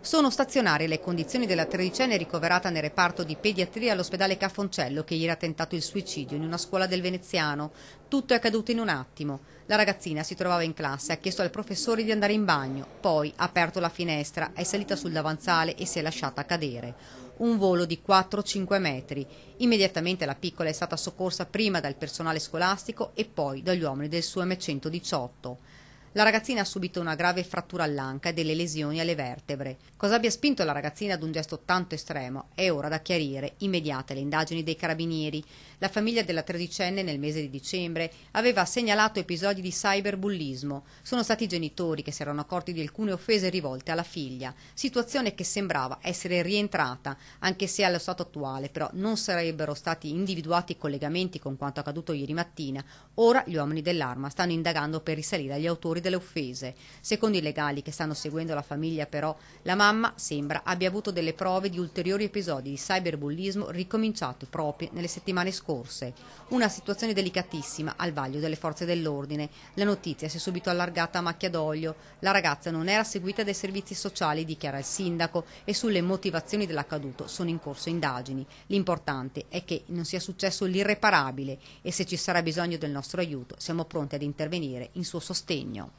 Sono stazionarie le condizioni della tredicenne ricoverata nel reparto di pediatria all'ospedale Ca' Foncello, che ieri ha tentato il suicidio in una scuola del Veneziano. Tutto è accaduto in un attimo. La ragazzina si trovava in classe, ha chiesto al professore di andare in bagno, poi ha aperto la finestra, è salita sul davanzale e si è lasciata cadere. Un volo di 4-5 metri. Immediatamente la piccola è stata soccorsa prima dal personale scolastico e poi dagli uomini del SUEM 118. La ragazzina ha subito una grave frattura all'anca e delle lesioni alle vertebre. Cosa abbia spinto la ragazzina ad un gesto tanto estremo è ora da chiarire. Immediate le indagini dei carabinieri. La famiglia della tredicenne nel mese di dicembre aveva segnalato episodi di cyberbullismo. Sono stati i genitori che si erano accorti di alcune offese rivolte alla figlia, situazione che sembrava essere rientrata, anche se allo stato attuale però non sarebbero stati individuati collegamenti con quanto accaduto ieri mattina. Ora gli uomini dell'Arma stanno indagando per risalire agli autori delle offese. Secondo i legali che stanno seguendo la famiglia, però, la mamma sembra abbia avuto delle prove di ulteriori episodi di cyberbullismo ricominciato proprio nelle settimane scorse. Una situazione delicatissima al vaglio delle forze dell'ordine. La notizia si è subito allargata a macchia d'olio. La ragazza non era seguita dai servizi sociali, dichiara il sindaco, e sulle motivazioni dell'accaduto sono in corso indagini. L'importante è che non sia successo l'irreparabile e se ci sarà bisogno del nostro aiuto siamo pronti ad intervenire in suo sostegno.